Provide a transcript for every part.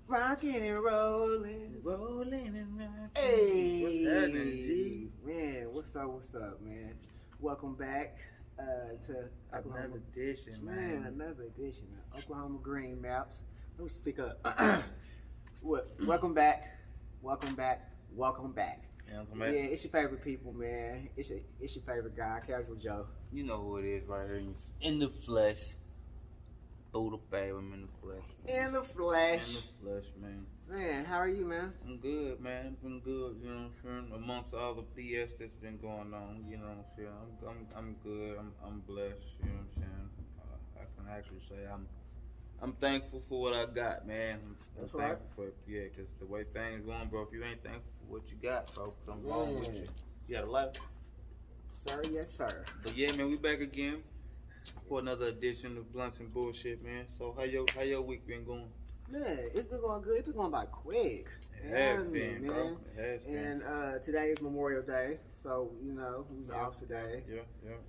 Rocking and rolling. Rolling and rocking. Hey, What's happening, G? Man, what's up, man? Welcome back to Oklahoma. Another edition, Man, man. another edition of Oklahoma Green Maps. Let me speak up. Welcome back. Yeah, it's your favorite people, man. It's your favorite guy, Casual Joe. You know who it is right here in the flesh. Buddha baby, I'm in the flesh. In the flesh. In the flesh, man. Man, how are you, man? I'm good, man. Been good, you know what I'm saying? Amongst all the BS that's been going on, you know what I'm saying? I'm good. I'm blessed, you know what I'm saying? I can actually say I'm thankful for what I got, man. I'm thankful for it, yeah, because the way things going, bro, if you ain't thankful for what you got, bro, something wrong with you. You got a life? Sir, yes, sir. But yeah, man, we back again for another edition of Blunts and Bullshit, man. So how your week been going? Man, it's been going good. It's been going by quick. It has been, bro. It has been. And today is Memorial Day, so you know who's off today. Yeah.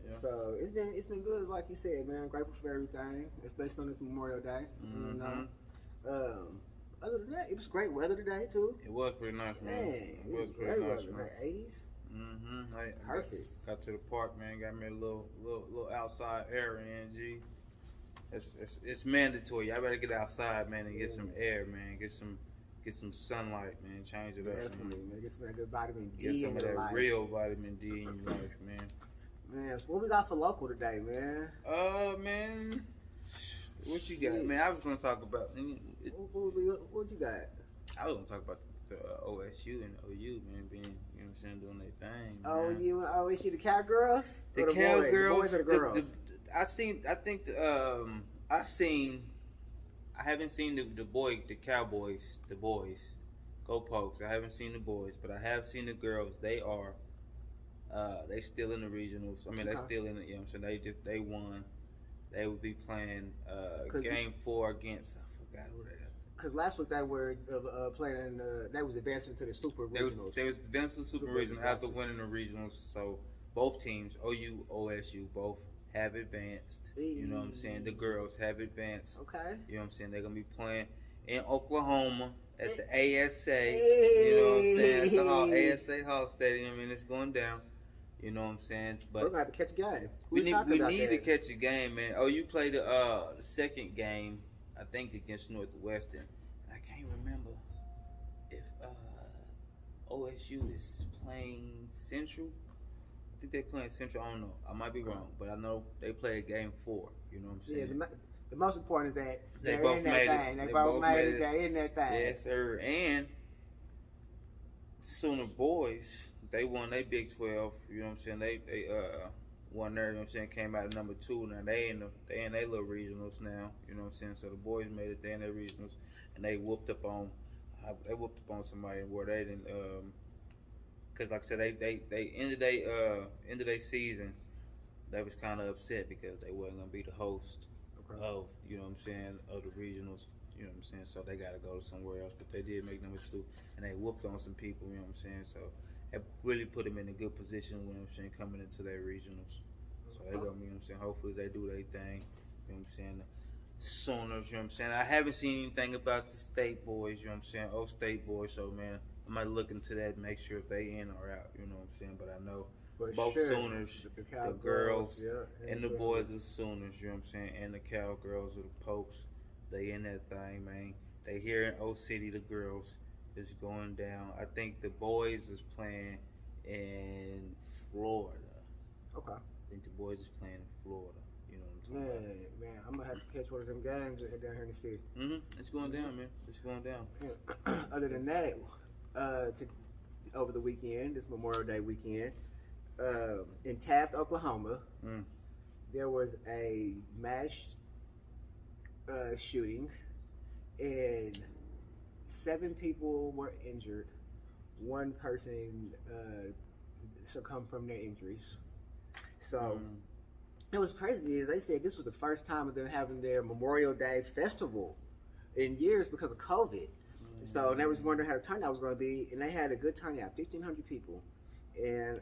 So it's been good, like you said, man. Grateful for everything, especially on this Memorial Day. Mm-hmm. You know. Other than that, it was great weather today too. It was pretty nice, man. It was pretty nice, man. 80s. Mm-hmm. Perfect. Got to the park, man. Got me a little outside air in, G. It's mandatory. I better get outside, man, and get some air, man. Get some sunlight, man. Change it up, Definitely, man. Get some of that good vitamin D Get some in of your that life. real vitamin D in your life, man. Man, so what we got for local today, man? Man, what you got, man? I was gonna talk about. What you got? I was gonna talk about the OSU and OU, man, being, you know what I'm saying, doing their thing. OU and OSU, the cowgirls? The The cowgirls. boys or the girls? I haven't seen the Cowboys, the boys. Go Pokes. I haven't seen the boys, but I have seen the girls. They are, they still in the regionals. I mean, they still in it, you know what I'm saying? They won. They would be playing game 4 against, I forgot who they are. Because last week they were playing, they was advancing to the Super Regionals. They was advancing to the Super Regionals after winning the regionals. So both teams, OU, OSU, both have advanced. You know what I'm saying? The girls have advanced. Okay. You know what I'm saying? They're going to be playing in Oklahoma at the ASA. You know what I'm saying? At the ASA Hall Stadium, and it's going down. You know what I'm saying? But we're going to have to catch a game. We need to catch a game, man. OU played the second game, I think, against Northwestern. I can't remember if OSU is playing Central. I think they're playing Central. I don't know. I might be wrong, but I know they played game 4. You know what I'm saying? Yeah, the most important is that they both made it. They both made it. They're in that thing. Yes, sir. And Sooner boys, they won their Big 12. You know what I'm saying? They won there. You know what I'm saying? Came out at number 2. Now they in their little regionals now. You know what I'm saying? So the boys made it. They in their regionals, and they whooped up on somebody where they didn't. Because like I said, they ended their season. They was kind of upset because they wasn't gonna be the host of, you know what I'm saying, of the regionals. You know what I'm saying? So they got to go somewhere else. But they did make number 2, and they whooped on some people. You know what I'm saying? So it really put them in a good position. You know what I'm saying, coming into their regionals. So they gonna, you know what I'm saying, hopefully they do their thing. You know what I'm saying? Sooners, you know what I'm saying? I haven't seen anything about the state boys, you know what I'm saying? State boys, so man, I might look into that and make sure if they in or out, you know what I'm saying? But I know both Sooners, the girls, and the boys are Sooners, you know what I'm saying? And the cowgirls are the Pokes. They in that thing, man. They here in O City, the girls is going down. I think the boys is playing in Florida. Okay. I think the boys is playing in Florida. You know what I'm talking about? Man, I'm gonna have to catch one of them games down here in the city. It's going down, man. It's going down. Yeah. Other than that, over the weekend, this Memorial Day weekend, in Taft, Oklahoma, there was a mass shooting, and 7 people were injured. 1 person succumbed from their injuries. So. It was crazy. As they said, this was the first time of them having their Memorial Day festival in years because of COVID. So they was wondering how the turnout was going to be, and they had a good turnout, 1,500 people, and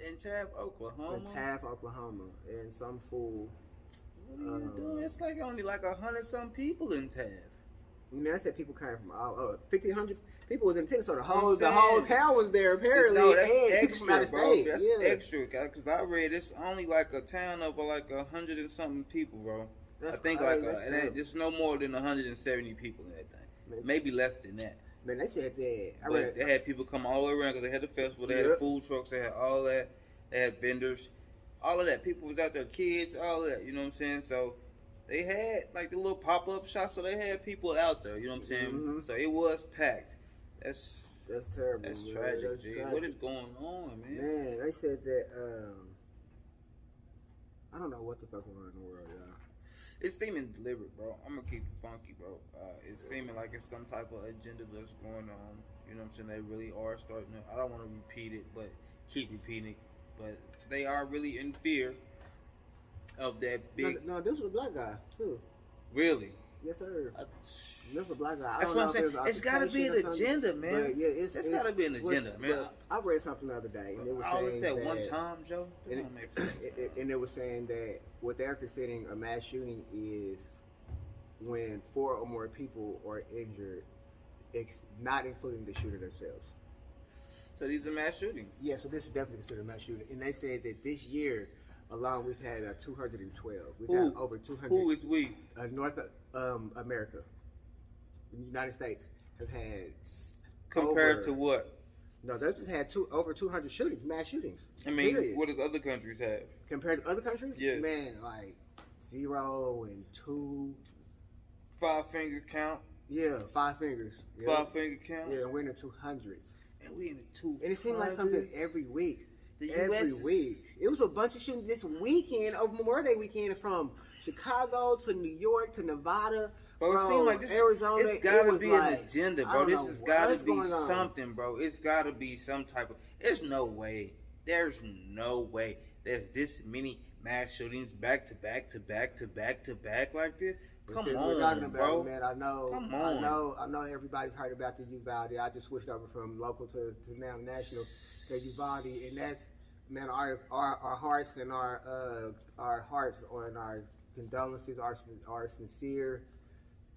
in Taft, Oklahoma, and some fool. What are you doing? It's like only like 100 some people in Taft. Man, I said people came from all 1,500 people was in attendance, so the whole town was there apparently. No, that's and extra, bro. That's yeah. extra. Because I read it's only like a town of like 100 and something people, bro. That's I think there's no more than 170 people in that thing. Maybe less than that. Man, they said that. They had people come all the way around because they had the festival. They had food trucks. They had all that. They had vendors. All of that. People was out there, kids, all that. You know what I'm saying? So they had like the little pop-up shops. So they had people out there. You know what I'm saying? Mm-hmm. So it was packed. That's terrible. That's tragic, G. What is going on, man? Man, they said that. I don't know what the fuck going on in the world, y'all. It's seeming deliberate, bro. I'm gonna keep it funky, bro. It's seeming like it's some type of agenda that's going on. You know what I'm saying? They really are starting to. I don't want to repeat it, but keep repeating it. But they are really in fear of that big. No, this was a black guy too. Really? Yes, sir. This was a black guy. That's what I'm saying. It's got to be an agenda, man. But yeah, it's got to be an agenda, man. I read something the other day, and it was all saying it said that, one time, Joe. That don't make sense. And it was saying that what they're considering a mass shooting is when 4 or more people are injured, not including the shooter themselves. So these are mass shootings. Yeah, so this is definitely considered a mass shooting. And they said that this year alone, we've had 212. We've had over 200. Who is we? North America, the United States have had. Compared to what? No, they just had over 200 shootings, mass shootings. I mean, period. What does other countries have? Compared to other countries? Yes. Man, like 0 and 2. 5 finger count? Yeah, 5 fingers. Yeah. 5 finger count? Yeah, we're in the 200s. And we in the 200s. And it seemed like something every week. Every week. It was a bunch of shootings this weekend, over Memorial Day weekend, from Chicago to New York to Nevada. Bro, it seems like Arizona. It's gotta be an agenda, bro. This has gotta be something, bro. It's gotta be some type of. There's no way. There's this many mass shootings back to back to back to back to back like this. Come on, we're talking about bro. It, man. I know. Come on. I know. Everybody's heard about the Uvalde. I just switched over from local to now national to Uvalde, and that's, man. Our hearts and our hearts and our condolences, our sincere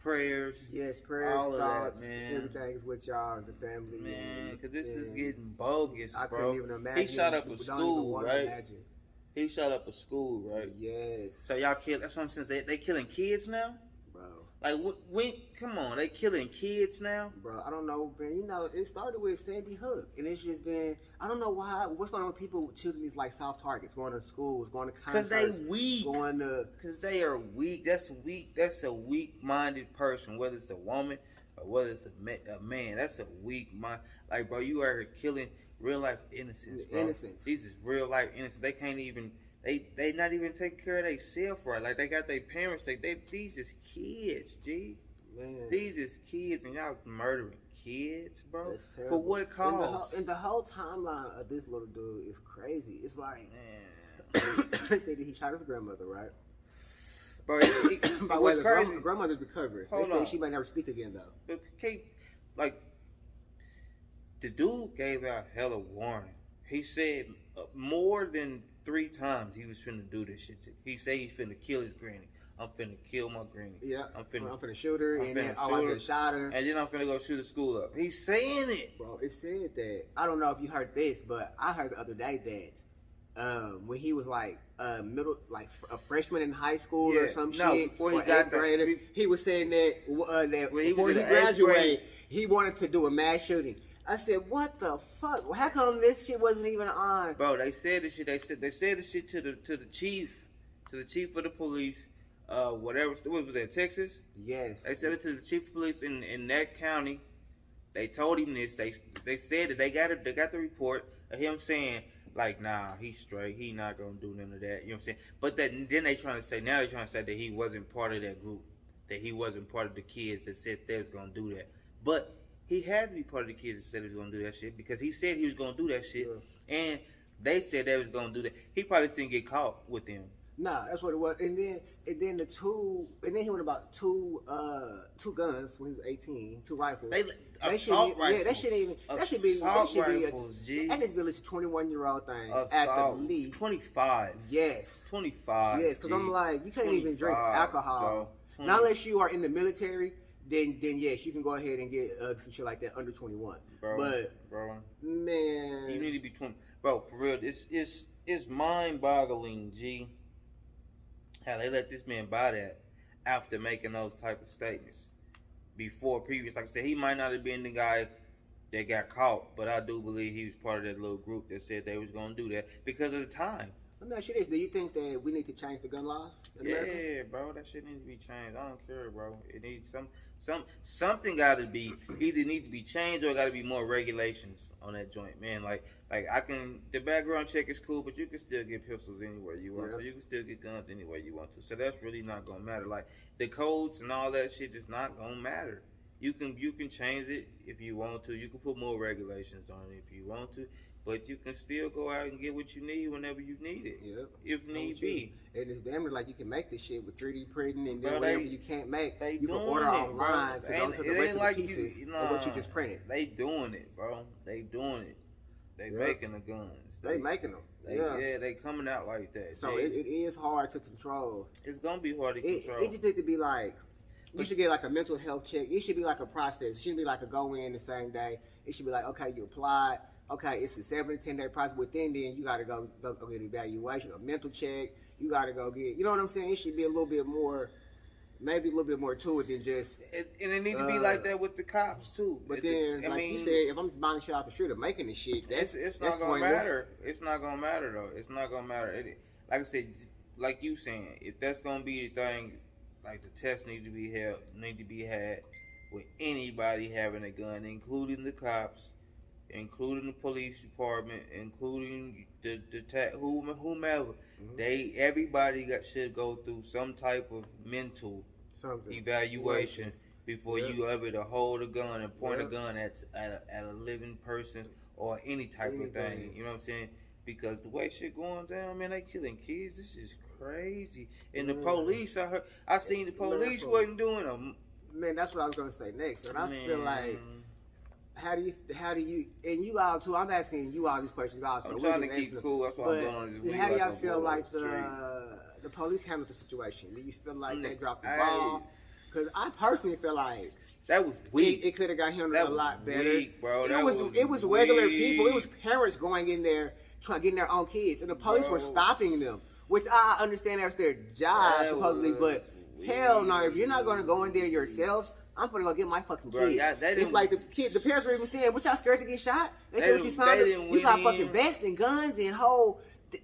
prayers. Yes, prayers, all thoughts, of that, man. Everything is with y'all and the family. Man, because this is getting bogus, bro. I couldn't even imagine. He shot up a school, right? He shot up a school, right? Yes. So y'all kill. That's what I'm saying. They killing kids now, bro. Like, come on, they killing kids now, bro. I don't know, man. You know, it started with Sandy Hook, and it's just been. I don't know why. What's going on with people choosing these like soft targets, going to schools, going to concerts? Because they weak. Because they are weak. That's weak. That's a weak-minded person. Whether it's a woman or whether it's a man, that's a weak mind. Like, bro, you are killing real life innocence, bro. Innocence. These is real life innocence. They can't even. They not even taking care of themselves right. Like, they got their parents. These is kids, G. Man. These is kids, and y'all murdering kids, bro. For what cause? And the whole timeline of this little dude is crazy. It's like, man. They said that he shot his grandmother, right? Bro, what's crazy? Grandmother's recovered. Hold they on. say she might never speak again, though. But the dude gave out hella warning. He said more than 3 times he was finna do this shit to. He said he's finna kill his granny. I'm finna kill my granny. Yeah. I'm finna shoot her. And then I finna shot her. And then I'm finna go shoot the school up. He's saying it. Bro, it said that. I don't know if you heard this, but I heard the other day that when he was like a freshman in high school or some shit, before he got there, he was saying that before he graduated, he wanted to do a mass shooting. I said, what the fuck? How come this shit wasn't even on? Bro, they said this shit. They said this shit to the chief of the police. Whatever. What was that? Texas? Yes. They said it to the chief of police in that county. They told him this. They said that they got the report of him saying, like, nah, he's straight. He not gonna do none of that. You know what I'm saying? But then they're trying to say that he wasn't part of that group. That he wasn't part of the kids that said they was gonna do that. But he had to be part of the kids that said he was gonna do that shit, because he said he was gonna do that shit, and they said they was gonna do that. He probably didn't get caught with them. Nah, that's what it was. And then he went about two guns when he was 18, 2 rifles. Assault rifles. Yeah, that should be at least a 21-year-old thing at the least. 25. Yes. 25. Yes, because I'm like, you can't even drink alcohol. Not unless you are in the military. then yes, you can go ahead and get some shit like that under 21. Bro, man, you need to be 20. Bro, for real, it's mind-boggling, G, how they let this man buy that after making those type of statements. Before previous, like I said, he might not have been the guy that got caught, but I do believe he was part of that little group that said they was gonna do that because of the time. Let me ask you this: do you think that we need to change the gun laws in America? Yeah, bro, that shit needs to be changed. I don't care, bro. It needs something got to be either need to be changed or got to be more regulations on that joint, man. Like the background check is cool, but you can still get pistols anywhere you want to. You can still get guns anywhere you want to. So that's really not gonna matter. Like the codes and all that shit is not gonna matter. You can change it if you want to. You can put more regulations on it if you want to. But you can still go out and get what you need whenever you need it. Yep. If need be. And it's damn near like you can make this shit with 3D printing, and then Bro, whatever you can't make, you can order it, online bro. to go to the rest of the pieces of what you just printed. They doing it, bro. They doing it. They making the guns. They making them. They coming out like that. So it is hard to control. It's gonna be hard to control. It just need to be like, you should get like a mental health check. It should be like a process. It shouldn't be like a go in the same day. It should be like, okay, you applied. Okay, it's a 7 to 10 day process. Within then, you got to go get evaluation, a mental check. You got to go get, you know what I'm saying? It should be a little bit more, maybe a little bit more to it than just. And it needs to be like that with the cops too. But then, you said, if I'm just buying shit off the street or making this shit, it's not gonna matter. It's not gonna matter though. It's not gonna matter. Like I said, like you saying, if that's gonna be the thing, like the test need to be had with anybody having a gun, including the cops, including the police department, including the whomever. Mm-hmm. Everybody should go through some type of mental evaluation before you ever to hold a gun and point a gun at a living person or any type of thing. You know what I'm saying? Because the way shit going down, man, they killing kids. This is crazy. And the police, I seen the police wasn't doing them. Man, that's what I was gonna say next. And I feel like, how do you, and you all too, I'm asking you all these questions also. I'm trying to keep cool, that's what I'm doing on this week. How do y'all feel like the police handled the situation? Do you feel like they dropped the ball? Because I personally feel like that was weak. It could have got handled a lot better. Weak, bro. It was regular people. It was parents going in there getting their own kids, and the police were stopping them, which I understand that's their job supposedly, but hell no, if you're not going to go in there yourselves, I'm gonna go get my fucking kids. It's like the parents were even saying, "What y'all scared to get shot? What you signed? You got fucking vests and guns and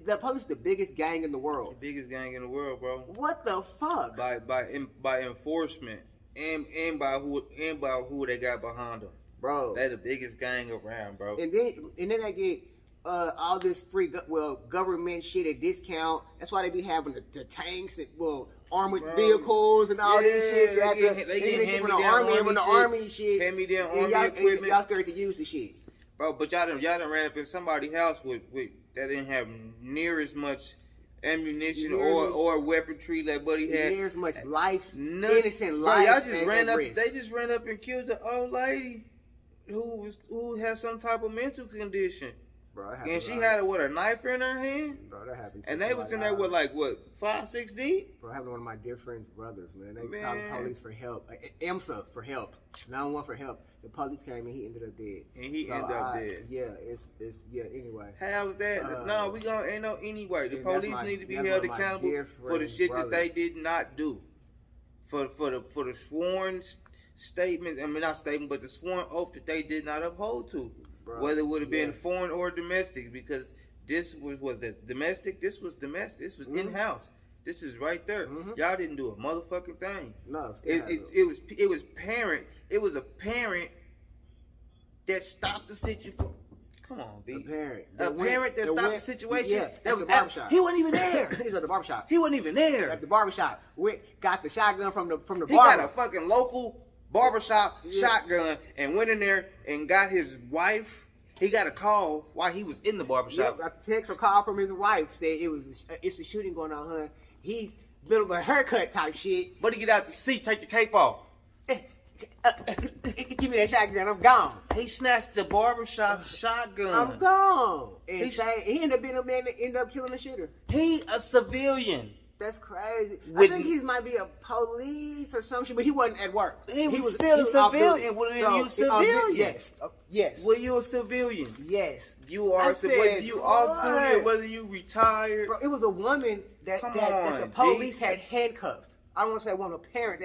the police, the biggest gang in the world. The biggest gang in the world, bro. What the fuck? By enforcement and by who they got behind them, bro. They the biggest gang around, bro. And then they get all this free government shit at discount. That's why they be having the tanks that armored vehicles and all these shits. They get shit from the army shit. Hand me down army equipment. Y'all scared to use the shit, bro. But y'all done ran up in somebody's house with that didn't have near as much ammunition or weaponry that buddy had. Near as much innocent lives. They just ran up and killed the old lady who has some type of mental condition. Bro, and she had a knife in her hand. Bro, that happened. And they was in there with 5, 6 deep. Bro, I happened to one of my dear friend's brothers, man. They called the police for help. IMSA for help. 911 for help. The police came and he ended up dead. Dead. Yeah, it's anyway. How was that? No, we gonna ain't no anyway. The police need to be held accountable for the shit that they did not do. For the sworn statements, I mean not statement, but the sworn oath that they did not uphold to. Bro, whether it would have been foreign or domestic, because this was the domestic. This was domestic. This was in-house. This is right there. Mm-hmm. Y'all didn't do a motherfucking thing. No, it was parent. It was a parent that stopped the situation. Come on, B. A parent that stopped the situation. Yeah, that was the barbershop. He wasn't even there. He's at the barbershop. He wasn't even there. At the barbershop. Got the shotgun from the barber. He got a fucking local barbershop shotgun and went in there and got his wife. He got a call while he was in the barbershop. Got a text or call from his wife saying it's a shooting going on, huh? He's middle of a haircut type shit. But he get out the seat, take the cape off. Give me that shotgun, I'm gone. He snatched the barbershop shotgun. I'm gone. And he ended up being a man that ended up killing the shooter. He a civilian. That's crazy. I think he might be a police or some shit, but he wasn't at work. He was still a civilian. Were you a civilian? Yes. Yes. Were you a civilian? Yes. You are. Whether you off duty, whether you retired. Bro, it was a woman that the police had handcuffed. I don't want to say one, a parent.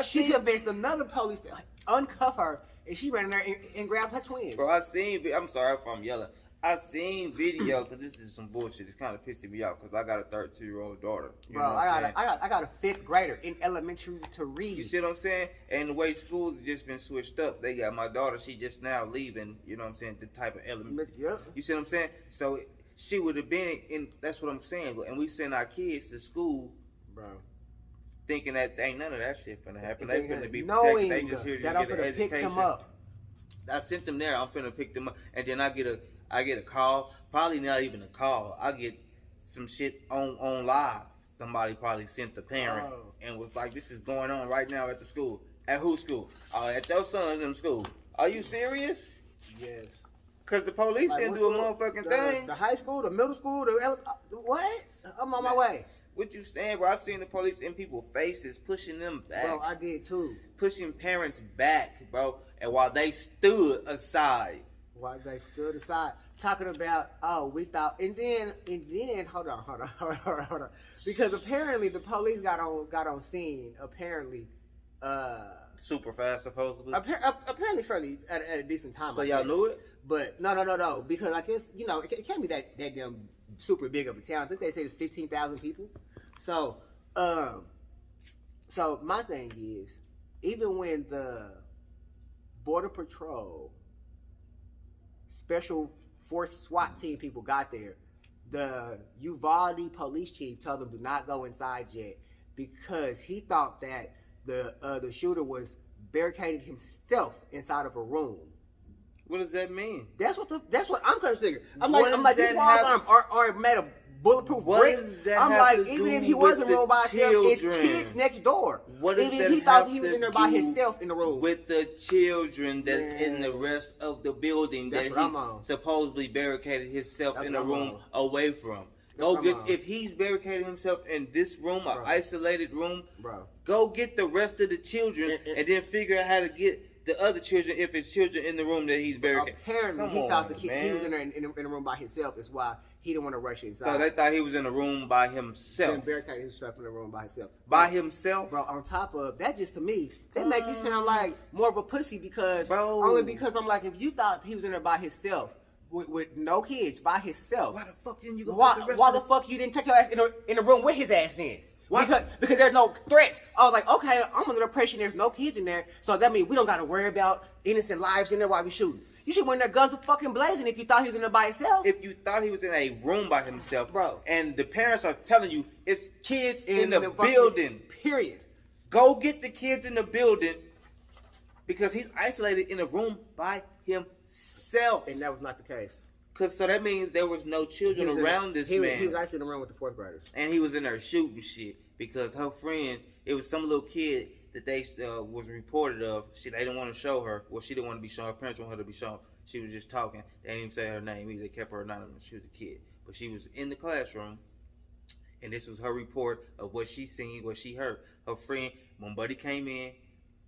She convinced another police to uncuff her, and she ran in there and grabbed her twins. Bro, I'm sorry if I'm yelling. I seen video because this is some bullshit. It's kind of pissing me out because I got a 13-year-old daughter. I got a 5th grader in elementary to read. You see what I'm saying? And the way schools have just been switched up, they got my daughter. She just now leaving. You know what I'm saying? The type of element. Yep. You see what I'm saying? So she would have been in. That's what I'm saying. And we send our kids to school, bro, thinking that ain't none of that shit finna happen. They finna be protected. They just here to get an education. Pick them up. I sent them there. I'm finna pick them up, and then I get a call, probably not even a call. I get some shit on live. Somebody probably sent the parent and was like, "This is going on right now at the school." At whose school? At your son's in school. Are you serious? Yes. Cause the police didn't do a motherfucking thing. The high school, the middle school, what? I'm on my way. What you saying, bro? I seen the police in people's faces, pushing them back. Bro, I did too. Pushing parents back, bro. And while they stood aside. Talking about, we thought, and then, hold on. Because apparently the police got on scene, apparently, super fast, supposedly. Apparently fairly at a decent time. So y'all knew it? But no, because I guess, it can't be that damn super big of a town. I think they say it's 15,000 people. So, so my thing is, even when the Border Patrol Special Force SWAT team people got there, the Uvalde police chief told them do not go inside yet because he thought that the shooter was barricaded himself inside of a room. What does that mean? That's what I'm kind of thinking. I'm like these walls aren't made of bulletproof bricks. I'm like, even if he wasn't room by himself, it's kids next door. Even if he thought he was in there by himself in the room. With the children that in the rest of the building that he supposedly barricaded himself in a room away from. If he's barricaded himself in this room, an isolated room, go get the rest of the children and then figure out how to get the other children, if it's children in the room that he's barricaded. Apparently, he thought he was in there in a room by himself. Is why he didn't want to rush inside. So they thought he was in a room by himself. Then barricaded himself in a room by himself. By himself? Bro, on top of that, just to me, that make you sound like more of a pussy because only because I'm like, if you thought he was in there by himself with no kids, by himself, why the fuck didn't you go? Why the fuck you didn't take your ass in a room with his ass then? Why? Because there's no threats. I was like, okay, I'm under the impression there's no kids in there, so that means we don't got to worry about innocent lives in there while we shooting. You should went in there guns are fucking blazing if you thought he was in there by himself. If you thought he was in a room by himself, bro, and the parents are telling you it's kids in the building. Period. Go get the kids in the building because he's isolated in a room by himself. And that was not the case. So that means there was no children around this man. He was actually in the room with the 4th graders. And he was in there shooting shit because her friend, it was some little kid that they was reported of. They didn't want to show her. Well, she didn't want to be shown. Her parents wanted her to be shown. She was just talking. They didn't even say her name either. They kept her anonymous. She was a kid. But she was in the classroom. And this was her report of what she seen, what she heard. Her friend, when Buddy came in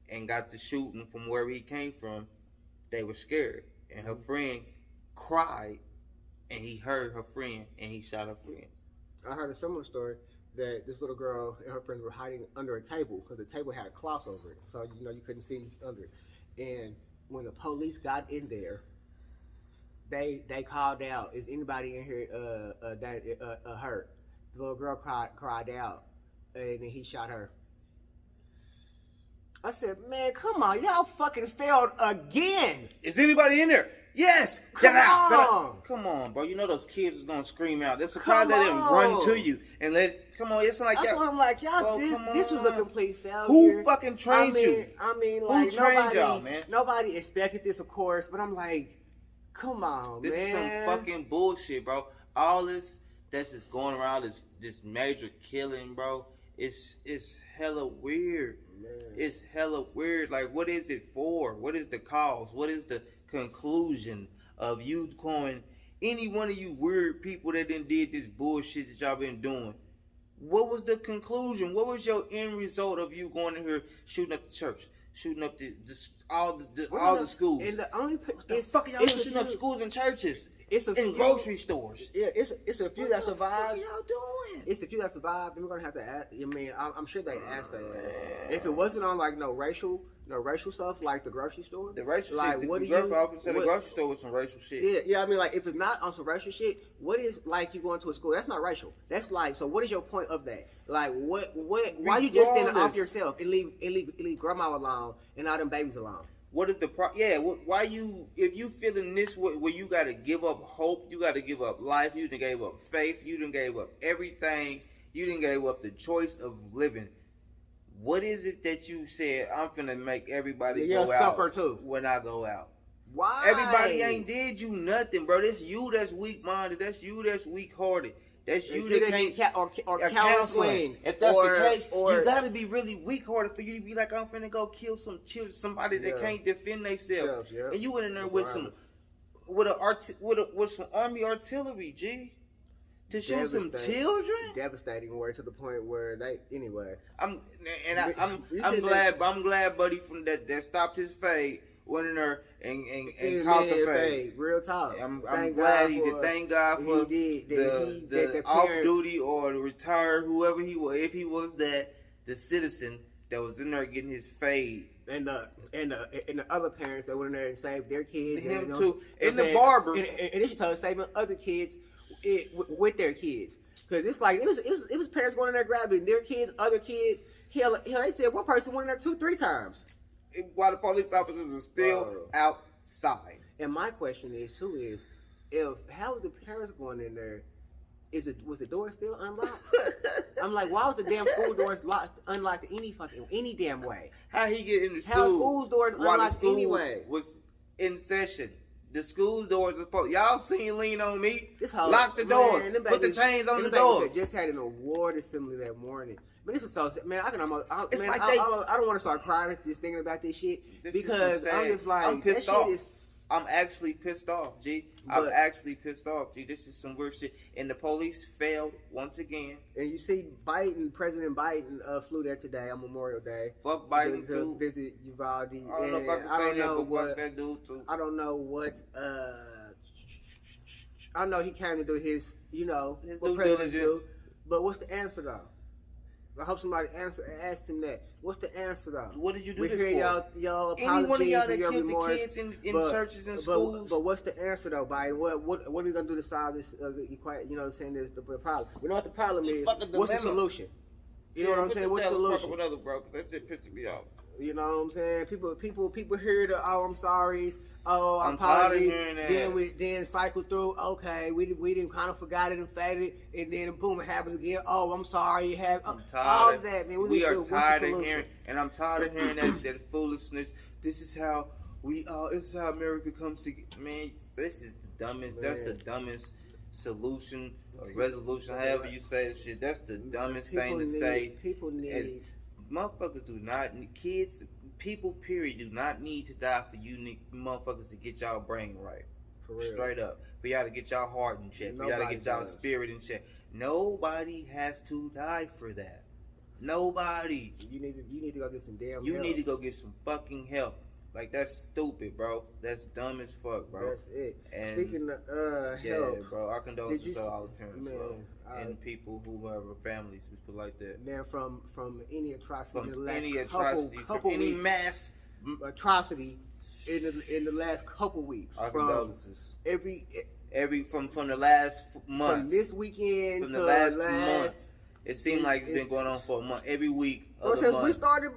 and got to shooting from wherever he came from, they were scared. And her friend cried, and he heard her friend, and he shot her friend. I heard a similar story that this little girl and her friends were hiding under a table because the table had cloth over it, so you couldn't see under it. And when the police got in there, they called out, "Is anybody in here hurt?" The little girl cried out, and then he shot her. I said, "Man, come on, y'all fucking failed again." Is anybody in there? Yes! Come on! Come on, bro. You know those kids is gonna scream out. They're surprised they didn't run to you and come on, it's like that's why I'm like, y'all, this was a complete failure. Who fucking trained you? I mean, like, who trained y'all, man? Nobody expected this, of course, but I'm like, come on, this man. This is some fucking bullshit, bro. All this that's just going around, this major killing, bro. It's hella weird. Man. It's hella weird. Like, what is it for? What is the cause? What is the conclusion of you calling any one of you weird people that done did this bullshit that y'all been doing? What was the conclusion? What was your end result of you going in here shooting up the church, shooting up all the schools? And the only What the fuck are y'all doing shooting up schools and churches? It's in grocery stores. Yeah, it's a few that survived. What y'all doing? It's a few that survived, and we're gonna have to ask. I mean, I'm sure they asked that. If it wasn't on like no racial stuff, like the grocery store, the racial like shit. What do the you? grocery store was some racial shit. Yeah. I mean, like if it's not on some racial shit, what is like you going to a school? That's not racial. That's like, so what is your point of that? Like what? Why you just standing off yourself and leave grandma alone and all them babies alone? What is the why you, if you feeling this way where you gotta give up hope, you gotta give up life, you done gave up faith, you done gave up everything, you done gave up the choice of living. What is it that you said, I'm finna make everybody go out too when I go out? Why? Everybody ain't did you nothing, bro. That's you that's weak-minded. That's you that's weak-hearted. That's you that can't or counseling. If that's the case, you gotta be really weak-hearted for you to be like, I'm finna go kill somebody that can't defend themselves. Yeah. And you went in there with some army artillery, G, to shoot some children. Devastating word to the point where they anyway. I'm glad, buddy, from that stopped his fade. Went in there and caught the fade. Real talk. I'm glad he did. Thank God for the off duty or the retired, whoever he was. If he was the citizen that was in there getting his fade. And the other parents that went in there and saved their kids. Him too. And the barber. And they should tell us saving other kids with their kids. Because it's like, it was parents going in there grabbing their kids, other kids. Hell, they said one person went in there 2-3 times. While the police officers were still outside. And my question is how was the parents going in there? Was the door still unlocked? I'm like, why was the damn school doors unlocked any damn way? How he get in the school? How school doors unlocked anyway? Was in session. The school doors are supposed. Y'all seen Lean on Me? Lock the door. Put the chains on the door. Just had an award assembly that morning. But this is so man. I don't want to start crying just thinking about this shit because I'm just like, I'm pissed off. I'm actually pissed off, G. I'm actually pissed off, G. This is some weird shit. And the police failed once again. And you see, President Biden flew there today on Memorial Day. Fuck Biden to visit Uvalde. I don't know if I can say that, but fuck that dude too. I don't know what. I know he came to do his due diligence. But what's the answer though? I hope somebody asked him that. What's the answer though? What did you do this for? Y'all apologies. Any one of y'all that killed the kids in churches and schools. But what's the answer though, Biden? What are we gonna do to solve this? You know what I'm saying? This the problem. We know what the problem is. What's the solution? You know what I'm saying? What's the solution? Another bro, that shit pissing me off. You know what I'm saying? People hear the I'm sorry's. Oh, I'm tired of hearing that. Then cycle through. Okay, we didn't kind of forgot it and faded, and then boom, it happens again. Oh, I'm sorry. I'm tired all of that, man. We are tired of hearing, and I'm tired of hearing that foolishness. This is how this is how America comes together. Man, this is the dumbest. Man. That's the dumbest solution or resolution, however you say the shit. That's the dumbest thing to say. People need. Motherfuckers do not need kids. People, period, do not need to die for you motherfuckers to get y'all brain right. For real. Straight up. For y'all to get y'all heart in check. For y'all to get y'all spirit in check. Nobody has to die for that. Nobody. You need to go get some damn help. You need to go get some fucking help. Like, that's stupid, bro. That's dumb as fuck, bro. That's it. And speaking of help, bro, our condolences to all the parents, bro. And people, whoever, families, we put like that. Man, from any atrocity in the last couple any weeks, mass atrocity in the last couple weeks. Our condolences. From the last month. From this weekend from the last month. It seemed like it's been going on for a month. Every week. Since we started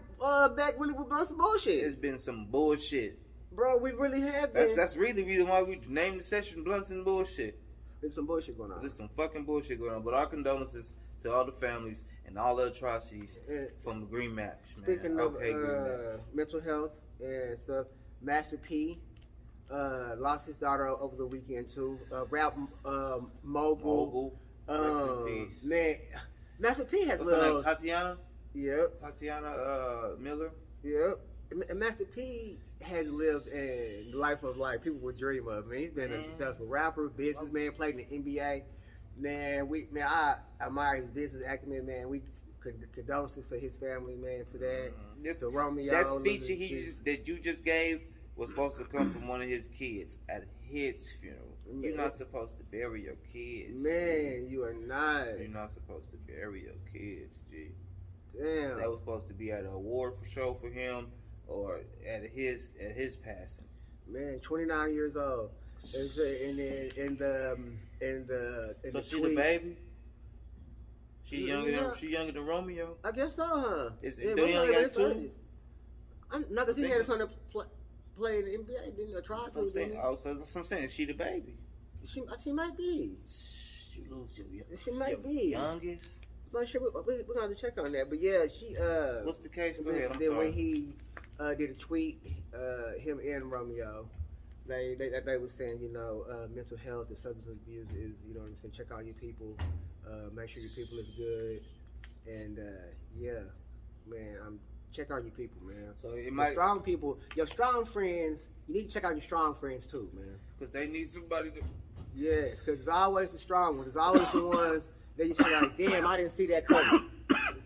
back really with some bullshit. It's been some bullshit. Bro, we really have been. That's really the reason why we named the session Blunts and Bullshit. There's some bullshit going on. There's some fucking bullshit going on. But our condolences to all the families and all the atrocities from the Green Maps, man. Speaking of mental health and stuff, Master P lost his daughter over the weekend too. Rap mogul. Rest in peace. Man, Master P has what's her name? Tatiana? Yep. Tatiana Miller? Yep. And Master P has lived a life of like people would dream of. Man, he's been a successful rapper, businessman, played in the NBA. Man, I admire his business acumen, man. We condolences to his family, man, to that. To Romeo. That speech that you just gave was supposed to come from one of his kids at his funeral. You're not supposed to bury your kids. Man, you are not. You're not supposed to bury your kids, G. Damn. That was supposed to be at an award show for him or at his passing. Man, 29 years old. And then in the So she tweet, the baby? She younger than Romeo? I guess so, huh? Don't he only got two? No, because he had a son that played in the NBA, didn't he? Tried to. So I'm saying, is she the baby? She might be. She lose She might be youngest. I'm not sure. We're gonna have to check on that. But yeah, she. What's the case? Go ahead. I'm then sorry. when he did a tweet, him and Romeo, they was saying, mental health and substance abuse is, what I'm saying, check on your people, make sure your people is good, and yeah, man, check on your people, man. So it might strong people, your strong friends. You need to check out your strong friends too, man. Because they need somebody to. Yes, because it's always the strong ones. It's always the ones that you say like, damn, I didn't see that coming.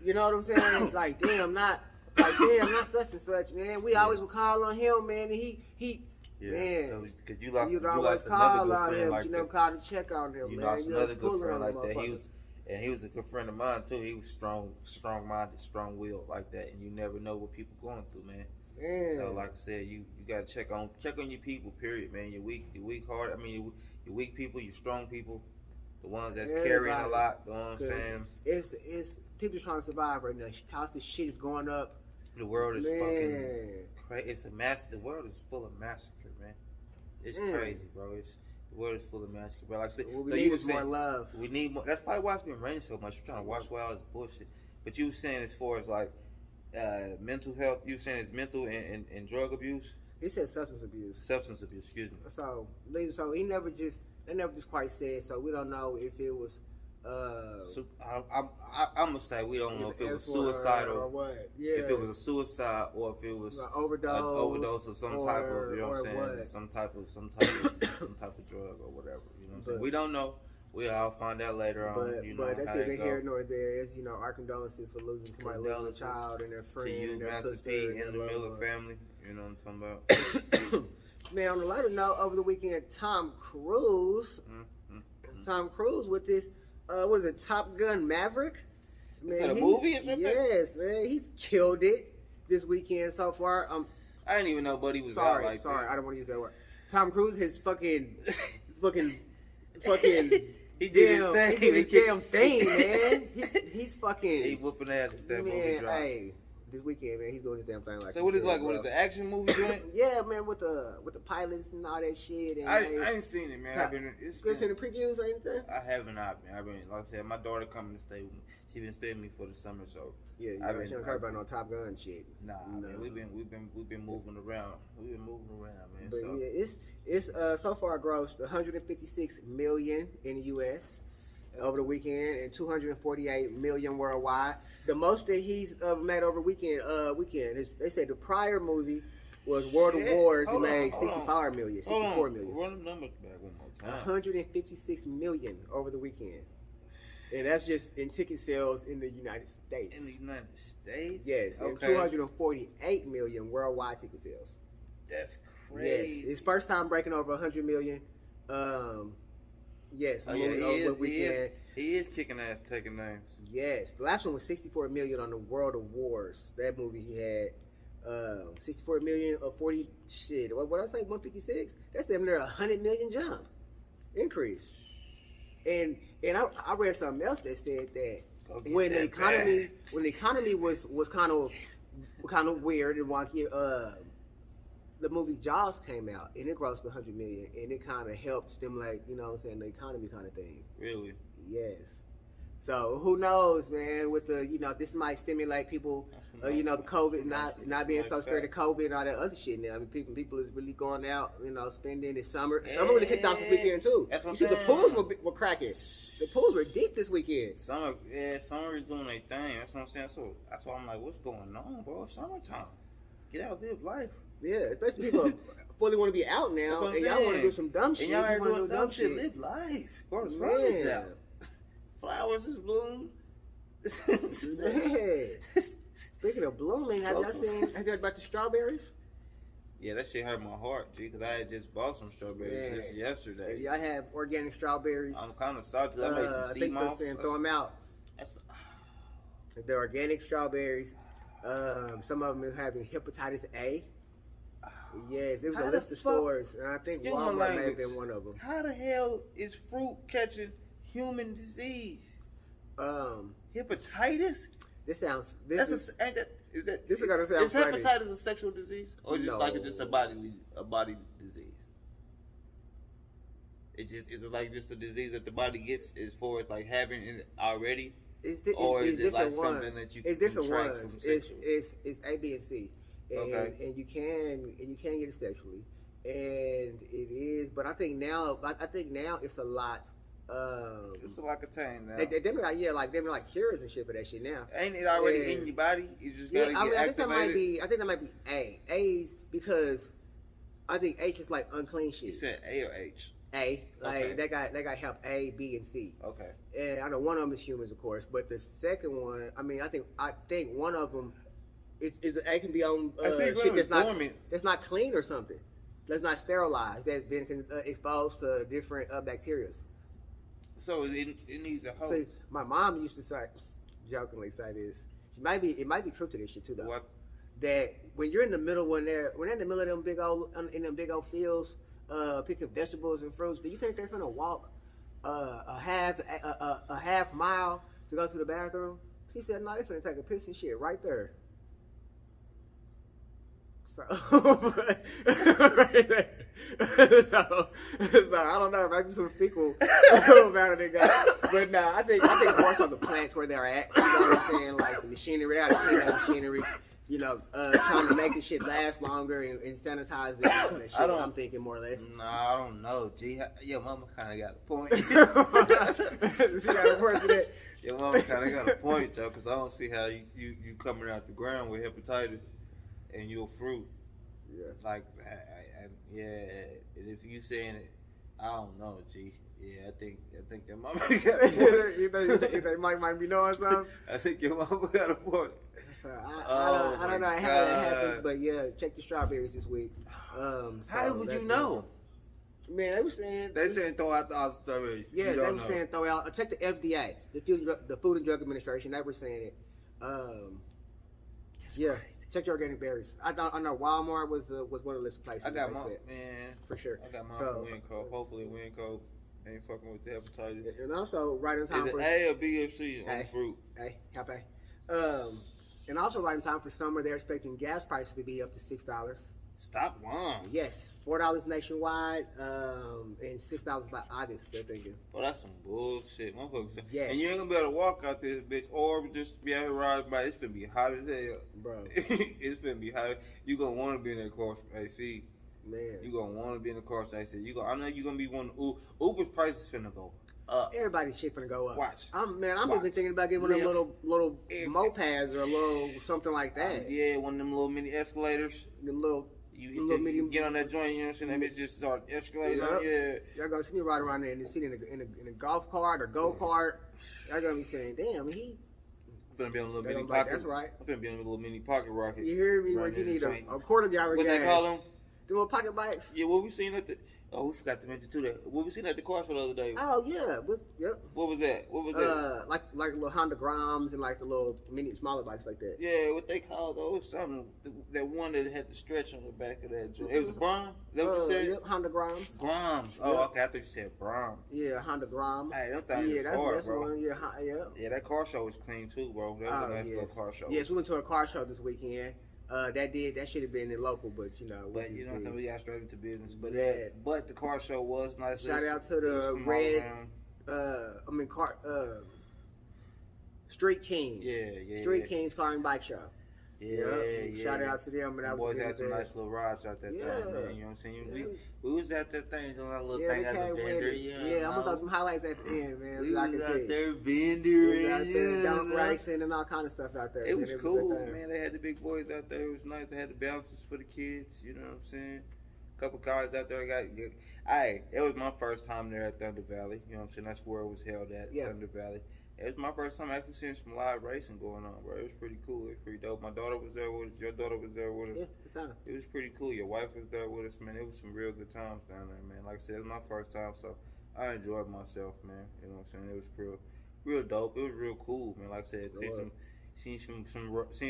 You know what I'm saying? Like, damn, not such and such, man. We always would call on him, man. And he man, because you lost call another on good friend him. like You never called to check on him, you man. lost another good friend like that. He was a good friend of mine too. He was strong-minded, strong-willed like that, and you never know what people going through, man. So like I said, you gotta check on your people. Period, man. Your weak heart. I mean, your weak people, your strong people, the ones that's carrying a lot. You know what I'm saying? It's people trying to survive right now. Cost of shit is going up. The world is fucking crazy. It's a mass. The world is full of massacre, man. It's crazy, bro. The world is full of massacre, bro. Like I said, what we need is more love. We need more. That's probably why it's been raining so much. We're trying to wash away all this bullshit. But you were saying as far as like mental health, you were saying it's mental and drug abuse. He said substance abuse. Substance abuse, excuse me. So they never just quite said. So we don't know if it was. I'm gonna say we don't know if it was suicidal or what. Yeah. If it was a suicide or if it was an overdose of some type of, you know what I'm saying, some type of drug or whatever. You know what I'm saying? We don't know. We'll all find out later on. But that's neither here nor there. It's our condolences for losing somebody, losing a child and their friend, to you, and their Master sister, P, and the Miller family. You know what I'm talking about? Man, on a lighter note, over the weekend, Tom Cruise with this. What is it, Top Gun Maverick? Man, is that a movie or something? Yes, man. He's killed it this weekend so far. I didn't even know Buddy was out like that. Sorry, I don't want to use that word. Tom Cruise has fucking he did his thing. He did his damn thing, man. He's fucking. He whooping ass with that movie drop. Hey, this weekend, man, he's doing his damn thing. Like so, what is the action movie doing? Yeah, man, with the pilots and all that shit. And I ain't seen it, man. You seen the previews or anything? I haven't, man. Like I said, my daughter coming to stay with me. She been staying with me for the summer, so yeah. I haven't heard about no Top Gun shit. Nah, man, we've been moving around. Man. But so. Yeah, it's so far grossed 156 million in the U.S. over the weekend and 248 million worldwide. The most that he's made over weekend. They said the prior movie was World of Wars. He made 64 million. Run the numbers back one more time. 156 million over the weekend. And that's just in ticket sales in the United States. In the United States? Yes. Okay. And 248 million worldwide ticket sales. That's crazy. Yes. His first time breaking over 100 million. Yes. He is kicking ass, taking names. Yes. The last one was 64 million on the World of Wars. That movie he had 64 million or 40 shit. What did I say? 156? That's damn near 100 million jump increase. And I read something else that said that when the economy was kind of weird and wonky, the movie Jaws came out and it grossed 100 million and it kind of helped stimulate, the economy kind of thing. Really? Yes. So who knows, man? With the this might stimulate people. The COVID not being so scared of COVID and all that other shit. Now, I mean, people is really going out, spending this summer. Summer really kicked off this weekend too. That's what I'm saying. The pools were cracking. The pools were deep this weekend. Summer is doing their thing. That's what I'm saying. So that's why I'm like, what's going on, bro? Summertime. Get out, live life. Yeah, especially people fully want to be out now, and y'all want to do some dumb shit. And y'all are doing dumb shit. Live life, bro. The sun is out. flowers is bloomed. Yeah. Speaking of blooming, have you heard about the strawberries? Yeah, that shit hurt my heart, G, because I had just bought some strawberries just yesterday. If y'all have organic strawberries, I'm kind of salty. I made some sea moss. I think throw them out. They're organic strawberries. Some of them is having hepatitis A. Yes, there was a list of stores, and I think Walmart may have been one of them. How the hell is fruit catching human disease? Hepatitis? This is gonna sound Is funny. hepatitis a sexual disease, or just a body disease? Is it like just a disease that the body gets as far as like having it already, is it like something that you? It's different contract ones. From sexual? It's A, B, and C, and you can get it sexually, and it is. But I think now it's a lot. It's like a thing now. They like cures and shit for that shit now. Ain't it already in your body? You just gotta get activated. I think that might be A. A's because I think H is like unclean shit. You said A or H? A. Like they got help A, B, and C. Okay. And I know one of them is humans, of course, but the second one, I think one of them is A can be on shit that's not clean or something. That's not sterilized. That's been exposed to different bacteria. So it needs a host. See, my mom used to jokingly say this. It might be true to this shit too, though. What? That when you're in the middle, when they're in the middle of them big old fields, picking vegetables and fruits, do you think they're gonna walk a half mile to go to the bathroom? She said, no, they're finna take a piss and shit right there. So, so I don't know. Maybe some fecal about it, guys. But no, I think more so the plants where they're at. You know what I'm saying? Like the machinery, how to clean that machinery. Trying to make the shit last longer and sanitize it. And that shit, I'm thinking more or less. No, I don't know. Gee, your mama kind of got a point. She got a point to that. Your mama kind of got a point, though, because I don't see how you coming out the ground with hepatitis and your fruit. Yeah. Like, and if you saying it, I don't know, G. Yeah, I think your mama got a point. you think Mike might be knowing something? I think your mama got a point. So I don't know how that happens, but yeah, check the strawberries this week. How would you know? Man, they saying throw out all the strawberries. Yeah, they were saying throw out. Check the FDA, the Food and Drug Administration. They were saying it. Yeah, check your organic berries. I know Walmart was one of the list of places. I got mine, man, for sure. I got mine from Winco. Hopefully Winco ain't fucking with the hepatitis. And also right in time for A or B or C on the fruit. And also right in time for summer, they're expecting gas prices to be up to $6. Stop lying. Yes, $4 nationwide, and $6 by August. They're thinking. Well, that's some bullshit, motherfuckers. Yes. And you ain't gonna be able to walk out this bitch, or just be out here riding by. It's gonna be hot as hell, bro. It's gonna be hot. You gonna want to be in that car AC. Man, you gonna want to be in the car AC. I know you gonna be one. Uber's prices finna go up. Everybody's shit finna go up. Watch. I'm even thinking about getting one of them little mopeds or a little something like that. Yeah, one of them little mini escalators. Them little. You get on that joint, you know what I'm saying? That bitch just start escalating. Yeah. Y'all gonna see me riding around there and sit in a golf cart or go kart. Y'all gonna be saying, "Damn, he." I'm finna be on a little mini pocket. That's right. I'm finna be on a little mini pocket rocket. You hear me? Where you need a quarter gallon gas. What they call them? The little pocket bikes. Yeah, what we seen at the. Oh, we forgot to mention too that. What we seen at the car show the other day. Oh yeah, yep. What was that? Like little Honda Groms and like the little smaller bikes like that. Yeah, what they call those? Something that one that had the stretch on the back of that joint. It was a Brom. That what you said? Yep, Honda Groms. Groms. Oh, okay. I thought you said Brom. Yeah, Honda Grom. Hey, them things hard, bro. One. Yeah. Yeah, that car show was clean too, bro. That was a nice little car show. Yes, we went to a car show this weekend. That should have been in local, but you know. But you know what I'm saying, we got straight into business. But yes. But the car show was nice. Shout out to the red. Street Kings. Yeah. Street Kings Car and Bike Show. Yeah. Shout out to them. And the boys had some nice little rides out there. Man. You know what I'm saying? We was at that thing doing that little thing as a vendor. I'm gonna throw some highlights at the end, man. We was out there vending. We was out there dunk racing and all kind of stuff out there. It was cool, man. They had the big boys out there. It was nice. They had the bounces for the kids. You know what I'm saying? couple guys out there it was my first time there at Thunder Valley. You know what I'm saying? That's where it was held at, Thunder Valley. It was my first time actually seeing some live racing going on, bro. It was pretty cool. It was pretty dope. My daughter was there with us. Your daughter was there with us. Yeah, good time. It was pretty cool. Your wife was there with us, man. It was some real good times down there, man. Like I said, it was my first time, so I enjoyed myself, man. You know what I'm saying? It was real dope. It was real cool, man. Like I said, seen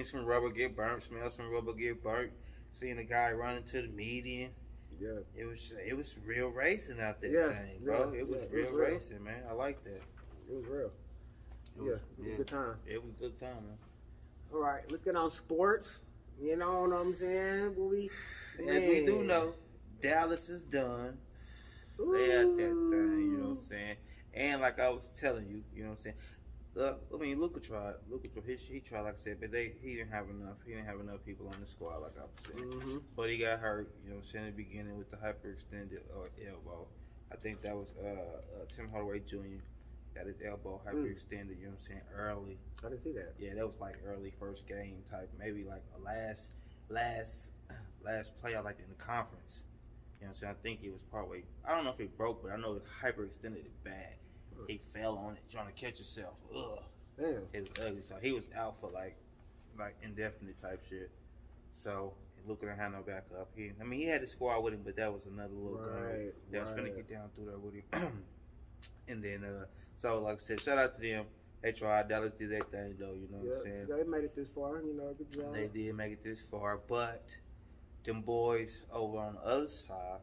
some rubber get burnt, smelled some rubber get burnt, seeing a guy running to the median. Yeah. It was real racing out there, bro. It was real racing, man. I like that. It was real. It was a good time. It was a good time, man. All right, let's get on sports. You know what I'm saying? As we do know, Dallas is done. They at that thing, you know what I'm saying? And like I was telling you, you know what I'm saying? I mean, Luka tried. He tried, like I said, but he didn't have enough. He didn't have enough people on the squad, like I was saying. Mm-hmm. But he got hurt, you know what I'm saying, in the beginning with the hyperextended elbow. I think that was Tim Hardaway Jr. got his elbow hyperextended, you know what I'm saying, early. I didn't see that. Yeah, that was like early first game type, maybe like a last playoff, like in the conference. You know what I'm saying? I think it was probably, I don't know if it broke, but I know it hyperextended it bad. He fell on it trying to catch himself. Ugh. Damn. It was ugly. So he was out for like indefinite type shit. So Luka didn't have no backup. He had the squad with him, but that was another little guy that was finna get down through there with him. And then, so like I said, shout out to them. They tried. Dallas did their thing though. You know what I'm saying? They made it this far. You know, good job. They did make it this far, but them boys over on the other side,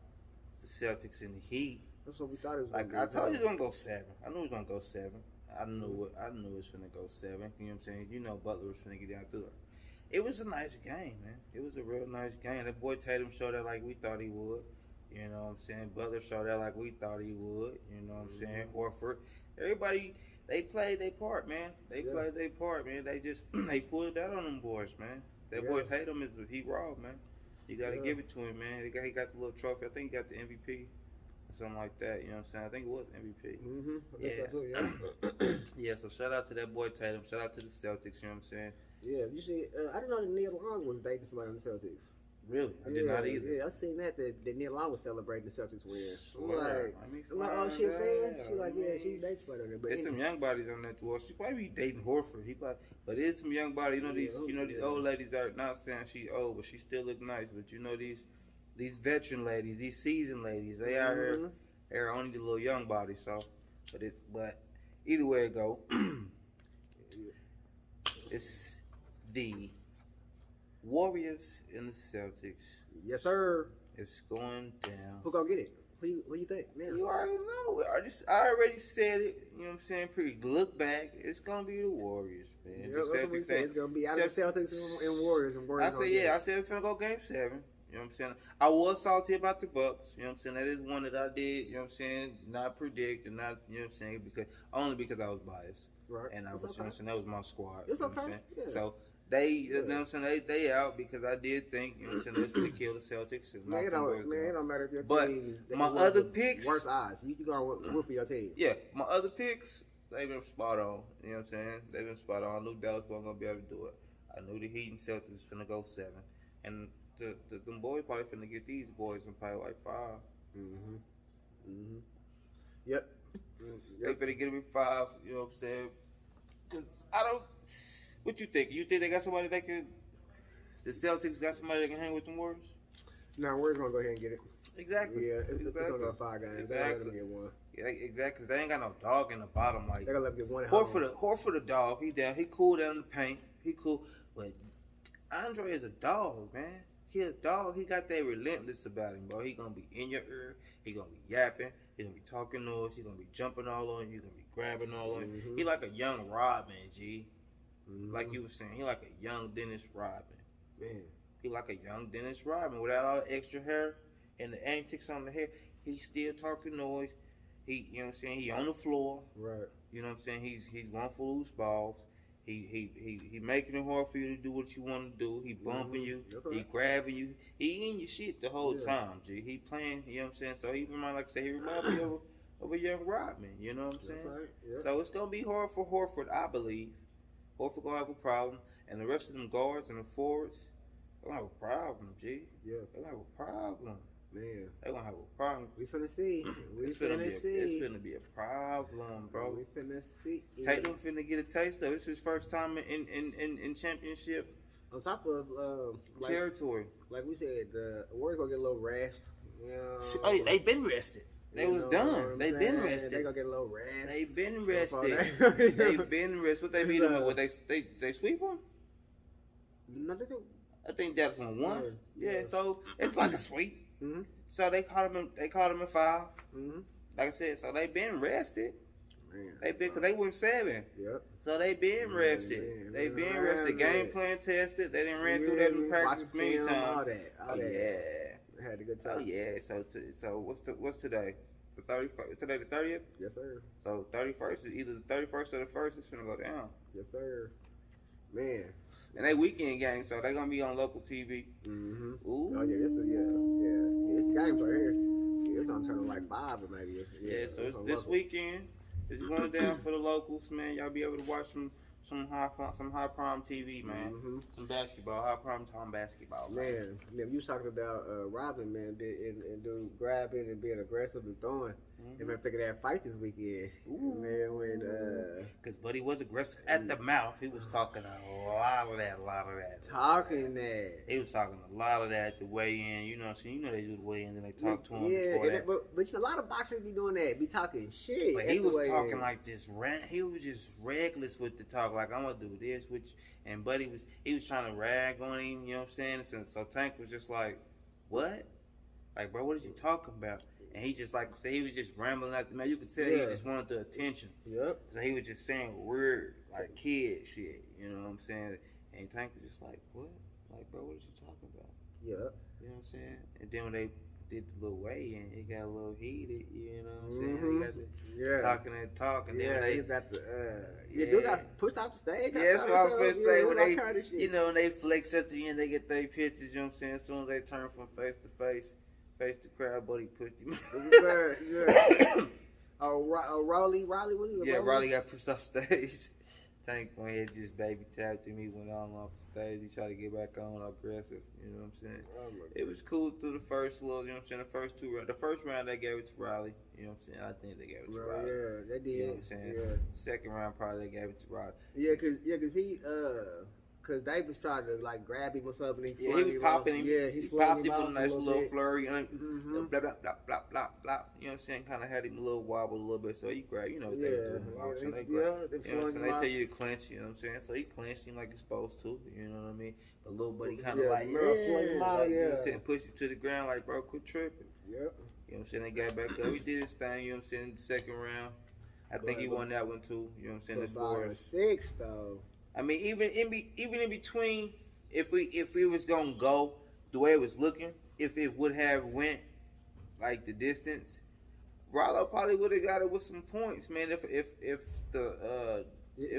the Celtics and the Heat. That's what we thought it was. Like I told you, it was gonna go 7. I knew it was gonna go 7. I knew it was gonna go 7. You know what I'm saying? You know, Butler was gonna get down through it. It was a nice game, man. It was a real nice game. That boy Tatum showed that like we thought he would. You know what I'm saying? Butler showed that like we thought he would. You know what I'm saying? Horford, everybody, they played their part, man. They played their part, man. They just they pulled it out on them boys, man. That boys hate him is he raw, man. You gotta give it to him, man. He got the little trophy. I think he got the MVP. Something like that, you know what I'm saying? I think it was MVP. Mm-hmm. Yeah, so shout out to that boy Tatum. Shout out to the Celtics, you know what I'm saying? Yeah, you see, I didn't know that Neil Long was dating somebody on the Celtics. Really? I did not either. Yeah, I seen that Neil Long was celebrating the Celtics win. I'm like, oh, she a fan? She like, yeah, she dates somebody on there. But there's some young bodies on that tour. She probably be dating Horford. But there's some young bodies. You know these old ladies are not saying she old, but she still look nice. But you know these veteran ladies, these seasoned ladies, they out here. They're only the little young bodies. So, but either way it go, it's the Warriors and the Celtics. Yes, sir. It's going down. Who gonna get it? What do you think? Man. You already know. I already said it. You know what I'm saying? Look back. It's gonna be the Warriors, man. Yeah, the Celtics it's gonna be out of the Celtics and Warriors. I said it's gonna go Game 7. You know what I'm saying? I was salty about the Bucks. You know what I'm saying? That is one that I did, you know what I'm saying, not predict and not, you know what I'm saying, because I was biased. Right. And I was, you know what I'm saying, that was my squad. It's you know okay. What I'm saying? Yeah. So you know what I'm saying, they out because I did think, you know what I'm saying, they was going to kill the Celtics. Man, it don't matter if your team. But my other picks. Worst odds. You gonna root for your team. Yeah, my other picks, they've been spot on. You know what I'm saying? They've been spot on. I knew Dallas wasn't going to be able to do it. I knew the Heat and Celtics was going to go 7. And them boys probably finna get these boys in probably like 5. Yep. They finna get them in 5. You know what I'm saying? Cause I don't. What you think? You think they got somebody that can? The Celtics got somebody that can hang with them Warriors? No, Warriors gonna go ahead and get it. Exactly. Yeah, it's gonna go 5 games. They're gonna let them get 1. Yeah, exactly. Cause they ain't got no dog in the bottom like. They're gonna let them get 1. Horford the dog. He down. He cool down in the paint. He cool, but Andre is a dog, man. He a dog. He got that relentless about him, bro. He gonna be in your ear. He gonna be yapping. He gonna be talking noise. He gonna be jumping all on you. He gonna be grabbing all on you. He like a young Rodman, G. Like you were saying, he like a young Dennis Rodman. Man, he like a young Dennis Rodman without all the extra hair and the antics on the hair. He still talking noise. He, you know what I'm saying. He on the floor. Right. You know what I'm saying. He's going for loose balls. He making it hard for you to do what you want to do. He bumping you. Right. He grabbing you. He in your shit the whole time, G. He playing, you know what I'm saying? So he reminds me of a young Rodman, you know what I'm saying? Right. Yep. So it's going to be hard for Horford, I believe. Horford going to have a problem. And the rest of them guards and the forwards, they're going to have a problem, G. Yeah. They're going to have a problem. Man, they're gonna have a problem. We finna see. It's finna be a problem, bro. We finna see. Tatum finna get a taste of it. It's his first time in championship on top of territory. Like we said, the Warriors gonna get a little rest. You know, oh, they been rested. They was done. They been rested. They gonna get a little rest. They been rested. They been rested. What they beat them with? What they sweep them? No, they do. I think that's one. Yeah, so it's like a sweep. Mm-hmm. So they caught him. They caught him in 5. Mm-hmm. Like I said, so they been rested. Man, they been because they went 7. Yep. So they been rested. They been rested. Game plan tested. They didn't ran through that in practice many times. All that. Yeah. Had a good time. Oh yeah. So what's today? The 31st. Today the 30th. Yes, sir. So 31st is either the 31st or the 1st. It's gonna go down. Yes, sir. Man. And they weekend games, so they're gonna be on local TV. Mm-hmm. Ooh. Oh yeah, it's the games right here. It's on turn like 5 or maybe. So it's this weekend. It's going down for the locals, man. Y'all be able to watch some high prime TV, man. Mm-hmm. Some basketball, high prime time basketball. Man, you was talking about Robin, man, and dude grabbing and being aggressive and throwing. And I'm thinking of that fight this weekend. Ooh. Man, when because Buddy was aggressive at the mouth. He was talking a lot of that. Talking that. He was talking a lot of that at the weigh-in. You know what I'm saying? You know they do the weigh-in, then they talk to him before that. But you know, a lot of boxers be doing that, be talking shit. But he was talking like just he was just reckless with the talk. Like, I'm gonna do this, and Buddy was trying to rag on him. You know what I'm saying? So Tank was just like, "What? Like, bro, what are you talking about?" And he just like say he was just rambling at the man. You could tell he just wanted the attention. Yep. So he was just saying weird like kid shit. You know what I'm saying? And Tank was just like, "What? Like, bro, what are you talking about?" Yep. You know what I'm saying? And then when they did the little weigh-in, it got a little heated. You know what I'm saying? They got the talking and talking. Then they got the dude got pushed off the stage. Yeah, that's what I was gonna say. When when they flex at the end, they get their pictures. You know what I'm saying? As soon as they turn from face to face to crowd, Buddy pushed him. Riley, what is it? Yeah, Riley got pushed off stage. Tank went ahead, just baby tapped him. He went on off the stage. He tried to get back on aggressive. You know what I'm saying? It was cool through the first little. You know what I'm saying? The first 2 rounds. The first round they gave it to Riley. You know what I'm saying? I think they gave it to Riley. Yeah, they did. You know what I'm saying? Yeah. Second round probably they gave it to Riley. Yeah, cause he Cause Davis tried to like grab him or something. He was popping him. Yeah, he popped him with a nice little flurry. And blah, blah, blah, blah, blah, blah. You know what I'm saying? Kind of had him a little wobble a little bit. So he grabbed, you know what they do in boxing. They grab. You know what I'm saying? They tell you to clench, you know what I'm saying? So he clenched him like he's supposed to, you know what I mean? But little buddy kind of like, you know what I'm saying? Pushed him to the ground like, bro, quit tripping. Yep. You know what I'm saying? They got back up. He did his thing, you know what I'm saying? The second round. I think he won that one too, you know what I'm saying? As far as 6 though. I mean, even in between, if we was gonna go the way it was looking, if it would have went like the distance, Rollo probably would have got it with some points, man. If it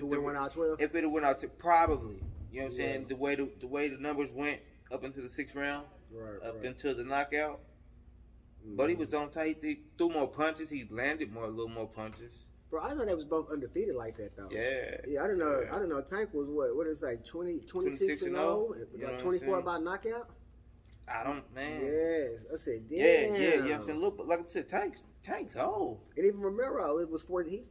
went out 12, if it went out to probably, you know what I'm saying, the way the numbers went up into the 6th round, up into the knockout. But he was on tight. He threw more punches. He landed a little more punches. Bro, I didn't know they was both undefeated like that though. Yeah, I didn't know. I didn't know Tank was what is like 26 and 0, like 24 by knockout. I don't, man. Yes, I said, damn. Yeah. You know what I'm saying? Look, like I said, Tank, oh. And even Romero, it was 14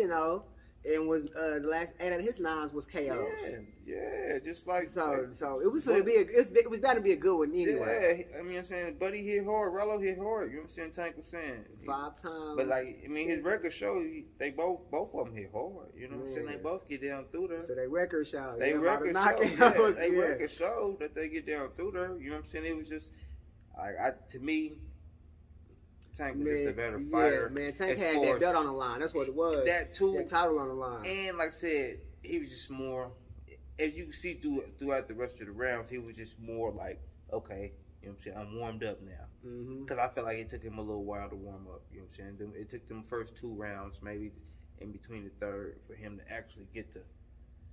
and 0. And was the last 8 out of his 9s was KOs. Yeah, just like so it was going to be it was bound to be a good one anyway. Yeah, I mean, I'm saying Buddy hit hard, Rollo hit hard. You know what I'm saying? Tank was saying 5 times. But like, I mean, his record show they both of them hit hard. You know what I'm saying? They both get down through there. So they record show. They record show that they get down through there. You know what I'm saying? It was just to me. Tank was just a better fighter. Yeah, man. Tank had that belt on the line. That's what it was. That too. That title on the line. And like I said, he was just more. As you can see throughout the rest of the rounds, he was just more like, okay, you know what I'm saying? I'm warmed up now. Because I felt like it took him a little while to warm up. You know what I'm saying? It took them first 2 rounds, maybe in between the third, for him to actually get the.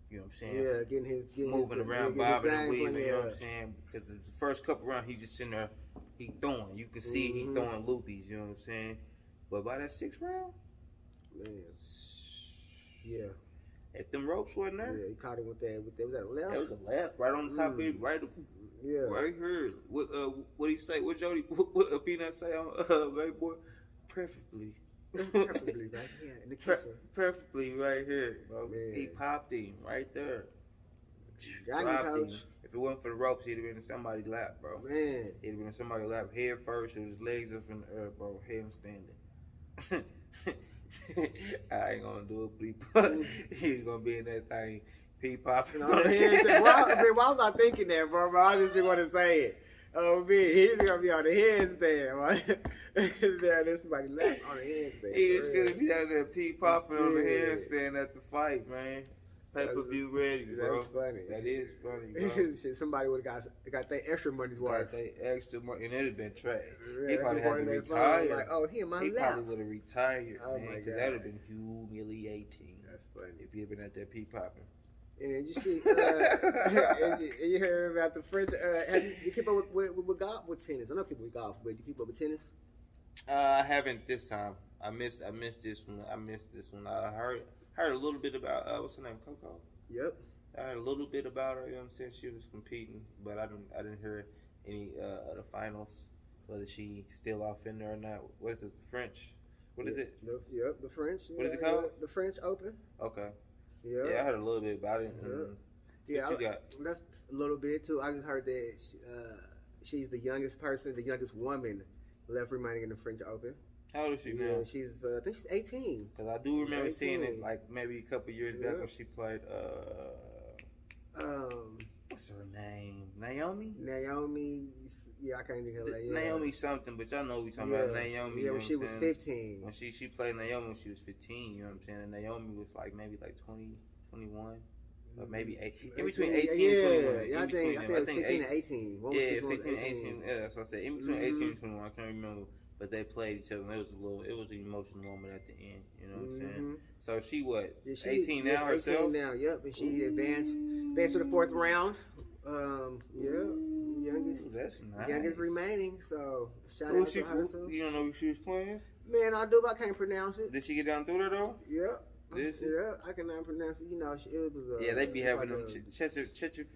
You know what I'm saying? Yeah, getting moving around, bobbing and weaving. You know what I'm saying? Because the first couple rounds, he just sitting there. He throwing. You can see he throwing loopies, you know what I'm saying? But by that 6th round, man, yeah. If them ropes weren't there, Yeah, he caught him with that. Was that a left? that was a left, right on the top of it, right. Yeah. Right here. What he say? What Jody? What Peanut say on baby boy? Preferably. Preferably right here in the kisser. Preferably right here, bro. Man. He popped him right there. Got Dropped him, him. coach. If it wasn't for the ropes, he'd have been in somebody's lap, bro. Man. He'd have been in somebody's lap head first with his legs up in the air, bro. Handstanding. I ain't gonna do it, but he's gonna be in that thing, pee popping on the head. Why was I thinking that, bro? I just didn't want to say it. Oh, man, he's gonna be on the headstand, right? There's somebody left on the headstand. He was gonna be out there pee popping on the headstand at the fight, man. Pay-per-view ready, bro. That's funny. That is funny, bro. Shit, somebody would have got their extra money's worth. Got they extra money, and it'd have been trash. Yeah, He probably had to retire. Like, oh, he in my He lap. probably would have retired, Oh, man, my because God. that would have been humiliating. That's funny. If he had been out there pee popping. And then you see, and you heard about the French. Have you keep up with golf, with tennis? I know people with golf, but you keep up with tennis? I haven't this time. I missed this one. I heard a little bit about what's her name, Coco. Yep. I heard a little bit about her. You know what I'm saying? She was competing, but I didn't hear any of the finals. Whether she still off in there or not. What is it? The French? What is it? The French. What is it called? The French Open. Okay. Yeah. Yeah, I heard a little bit about it. Yeah, What you got? That's a little bit too. I just heard that she's the youngest person, the youngest woman left remaining in the French Open. How old is she Yeah, now? she's I think she's 18. Because I do remember seeing it 18. like maybe a couple years back when she played. What's her name? Naomi. Yeah, I can't think of her. Yeah. Naomi something, but y'all know we talking about Naomi. Yeah, when she was 15. When she played Naomi when she was 15, you know what I'm saying? And Naomi was like maybe like 20, 21, or maybe 8. In between 18 and 21. Yeah, I think it was 15 and 18. Yeah, 15 and 18. Yeah, that's what I said. In between 18 and 21, I can't remember. But they played each other, and it was an emotional moment at the end. You know what I'm saying? So she what? Yeah, 18 now herself. 18 now, yep. And she advanced to the 4th round. Youngest. That's nice. Youngest remaining. So shout Who out to her too. You don't know who she was playing? Man, I do, but I can't pronounce it. Did she get down through there though? Yep. This? Yeah, I cannot pronounce it. You know, it was. Yeah, they be having them Czechoslovakian,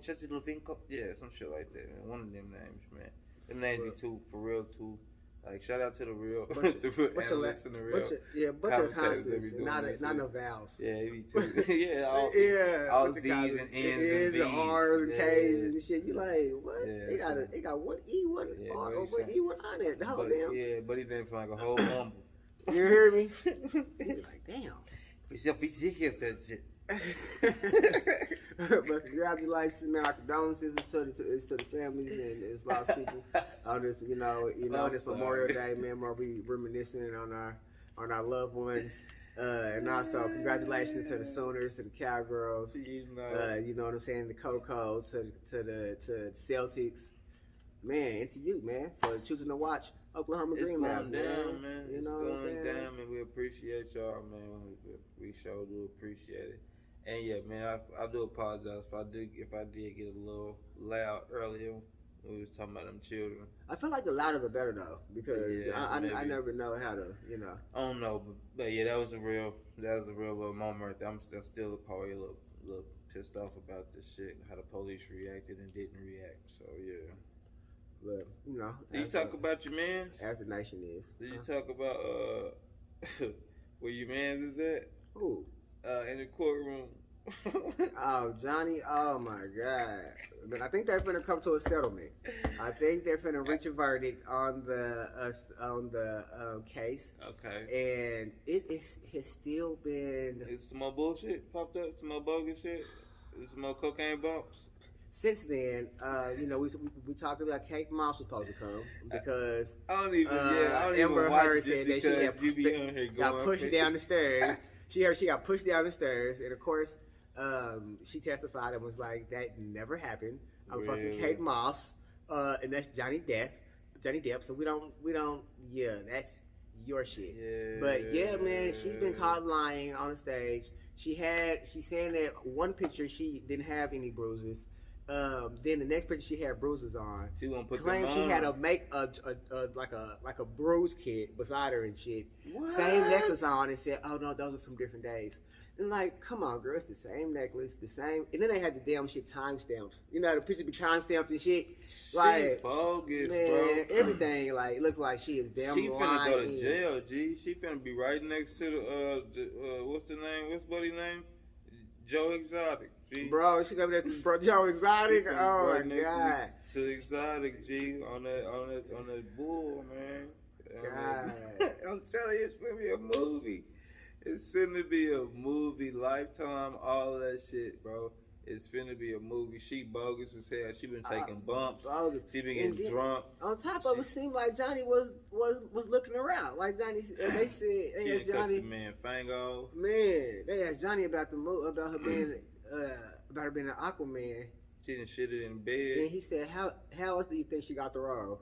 Chechovinko, yeah, some shit like that. Man. One of them names, man. Them names be too for real too. Like shout out to the real, the real analysts and the real. Bunch of consonants, be not no vowels. Yeah, it be too. Yeah, all Z's and N's and V's, R's and K's and shit. You like what? Yeah, they got one E, one R, or one E, one I there. The whole damn. Yeah, but he didn't feel like a whole mumble. You hear me? You're like, damn. But congratulations, man. Our condolences to the families and its lost people on this, this Memorial Day, man. Where we reminiscing on our loved ones, and also congratulations to the Sooners, to the Cowgirls. You know what I'm saying, the Coco, to the Celtics, man, and to you, man, for choosing to watch Oklahoma Dream House, man. You know what I'm saying? It's going down, and we appreciate y'all, man. We sure do appreciate it. And yeah, man, I do apologize if I did get a little loud earlier when we was talking about them children. I feel like the louder the better though, because I never know how to, I don't know, but yeah, that was a real little moment right there. I'm still probably a little pissed off about this shit, how the police reacted and didn't react. So yeah. But did you talk about your mans? As the nation is. Did you talk about where your mans is at? Who? In the courtroom. Oh, Johnny! Oh my God! But I think they're gonna come to a settlement. I think they're gonna reach a verdict on the case. Okay. And has still been. Is some more bullshit popped up? Some more bogus shit? Is some more cocaine bumps? Since then, we talked about Kate Moss was supposed to come because I don't even Amber watch Heard it said that she got pushed down the stairs. She got pushed down the stairs, and of course, she testified and was like, "That never happened. I'm fucking Kate Moss, and that's Johnny Depp. So we don't. Yeah, that's your shit. Yeah. But yeah, man, she's been caught lying on the stage. She's saying that one picture she didn't have any bruises, Then the next picture she had bruises on. She won't put Claimed them she on. had like a bruise kit beside her and shit. What? Same necklace on and said, "Oh no, those are from different days." And like, come on, girl, it's the same necklace, the same. And then they had the damn shit timestamps. You know, the picture be timestamped and shit. Like, bogus, man, bro. Everything like looks like she is damn. She finna go to jail, G. She finna be right next to the what's the name? What's buddy name? Joe Exotic, G. Bro, she got that bro Joe Exotic. Oh right my god. To Exotic, G, on that bull, man. God. I'm telling you, it's finna be a movie. It's finna be a movie, Lifetime, all of that shit, bro. It's finna be a movie. She bogus as hell. She been taking bumps. Bogus. She been getting drunk. On top of it, seemed like Johnny was looking around. Like Johnny, they said they asked Johnny. Cut the man fang off. Man, they asked Johnny about the about her being an Aquaman. She didn't shit it in bed. And he said, "How else do you think she got the role?"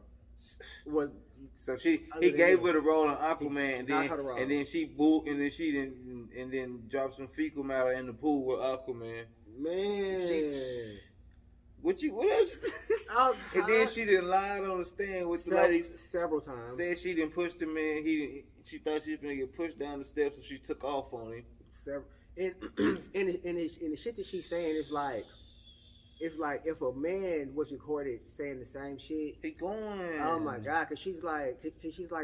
So he gave her the role on Aquaman, and then she dropped some fecal matter in the pool with Aquaman. Man, what else? And then she didn't lie on the stand with the ladies several times. Said she didn't push the man. She thought she was gonna get pushed down the steps, so she took off on him. And the shit that she's saying is like. It's like if a man was recorded saying the same shit. He going. Oh my god! Cause she's like,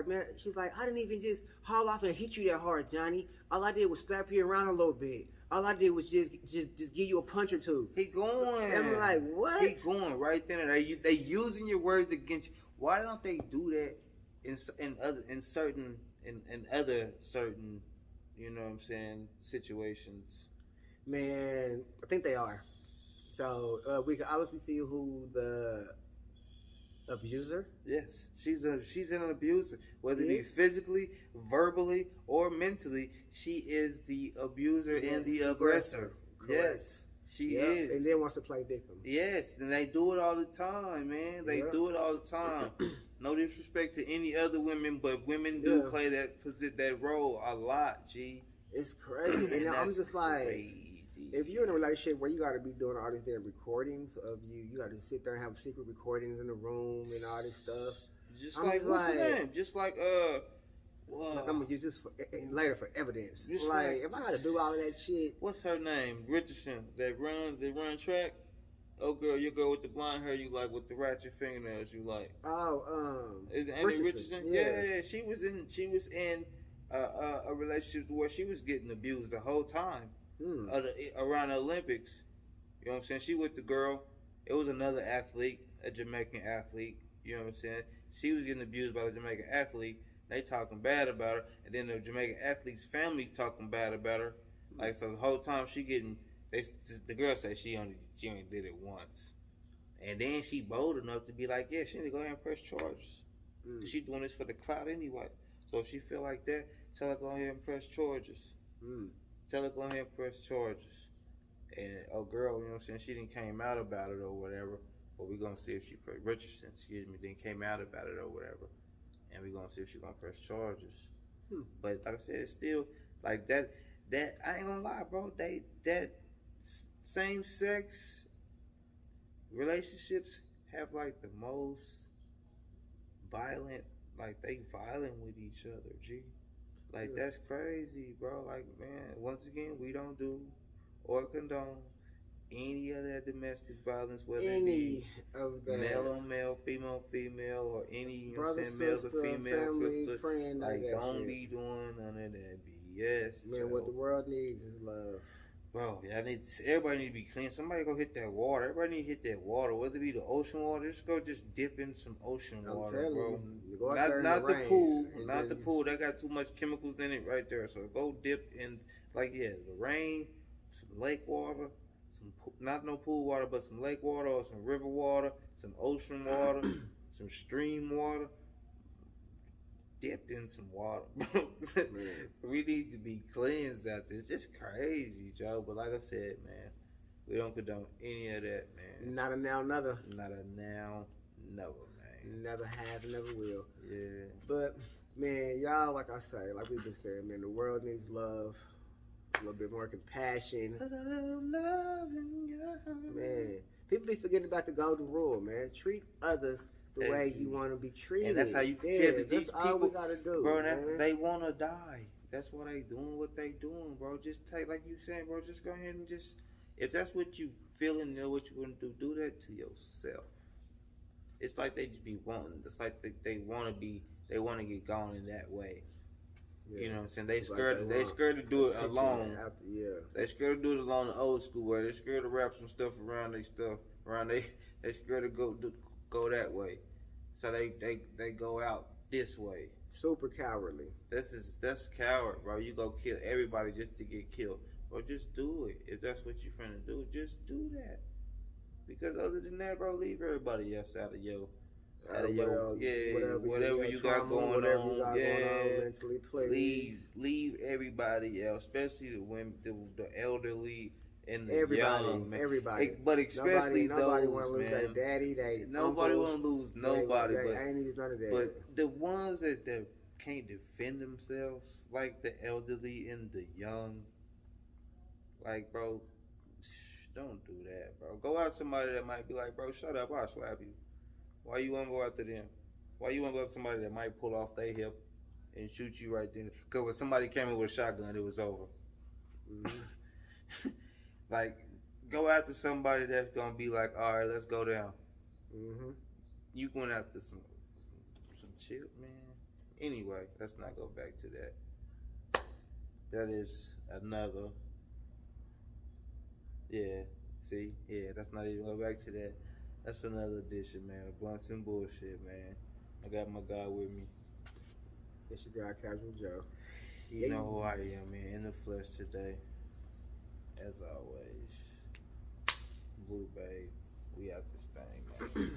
man, I didn't even just haul off and hit you that hard, Johnny. All I did was slap you around a little bit. All I did was just give you a punch or two. He going. And I'm like, what? He going right then and there. They using your words against you. Why don't they do that in other certain, you know what I'm saying, situations? Man, I think they are. So we can obviously see who the abuser. Yes, she's an abuser, whether it be physically, verbally, or mentally. She is the abuser and the aggressor. Yes, she is. And then wants to play victim. Yes, and they do it all the time, man. They do it all the time. No disrespect to any other women, but women do play that role a lot. G, it's crazy, and I'm just like. Crazy. If you're in a relationship where you got to be doing all these damn recordings of you got to sit there and have secret recordings in the room and all this stuff. What's her name? Just like I'm gonna use this later for evidence. Like if I got to do all of that shit. What's her name? Richardson. They run track. Oh girl, you go with the blonde hair you like, with the ratchet fingernails you like. Is it Annie Richardson? Yeah. She was in a relationship where she was getting abused the whole time. Around the Olympics, you know what I'm saying? She with the girl. It was another athlete, a Jamaican athlete. You know what I'm saying? She was getting abused by the Jamaican athlete. They talking bad about her, and then the Jamaican athlete's family talking bad about her. Like, so the whole time the girl said she only did it once, and then she bold enough to be like, yeah, she need to go ahead and press charges. She doing this for the clout anyway. So if she feel like that, tell her go ahead and press charges. Tell her go ahead and press charges. And girl, you know what I'm saying, she didn't came out about it or whatever. But we're gonna see if Richardson, then came out about it or whatever. And we're gonna see if she's gonna press charges. But like I said, it's still like that I ain't gonna lie, bro. That same sex relationships have like the most violent, like they violent with each other, G. Like, that's crazy, bro. Like, man, once again, we don't do or condone any of that domestic violence, whether it be male on male, female on female, or any, you know what I'm saying, male to female, family, sister. Friend, like, don't be doing none of that BS. Man, what the world needs is love. Bro, everybody need to be clean. Somebody go hit that water. Everybody need to hit that water, whether it be the ocean water. Just go dip in some ocean water, bro. Not the pool. Not the pool. That got too much chemicals in it right there. So go dip in, the rain, some lake water, not no pool water, but some lake water or some river water, some ocean water, some stream water. Dipped in some water, bro. We need to be cleansed out there. It's just crazy, Joe. But like I said, man, we don't condone any of that, man. Not a now, never. Not a now, never, man. Never have, never will. Yeah. But man, y'all, like I say, like we've been saying, man, the world needs love, a little bit more compassion. Put a little love in your heart. Man, People be forgetting about the golden rule, man. Treat others the way you want to be treated. And that's how you can tell that these people, all we gotta do, bro, man. they want to die. That's why they doing what they doing, bro. Just take, like you saying, bro, just go ahead and just, if that's what you feeling, you know what you want to do that to yourself. It's like they just be wanting. It's like they want to be, they want to get gone in that way. Yeah. You know what I'm saying? They scared. They scared to do it alone. They scared to do it alone the old school way. They scared to wrap some stuff around they stuff. They scared to go that way. So they go out this way. Super cowardly. That's coward, bro. You go kill everybody just to get killed. Bro, just do it. If that's what you're finna do, just do that. Because other than that, bro, leave everybody else out of your whatever you got going on. Mentally, please. Leave everybody else, especially the women, the elderly, and the everybody, young, man. Everybody. But especially nobody those, want to lose man. their daddy. Nobody want to lose nobody. They ain't none of that. But the ones that can't defend themselves, like the elderly and the young, like, bro, don't do that, bro. Go out somebody that might be like, bro, shut up, I'll slap you. Why you want to go after them? Why you want to go to somebody that might pull off their hip and shoot you right then? Because when somebody came in with a shotgun, it was over. Mm-hmm. Like, go after somebody that's going to be like, all right, let's go down. Mm-hmm. You going after some chill, man. Anyway, let's not go back to that. That is another. Yeah, see? Yeah, let's not even go back to that. That's another edition, man. Blunts and bullshit, man. I got my guy with me. It's your guy, Casual Joe. You know who I am, man. In the flesh today. As always. Blue Babe. We out this thing, man.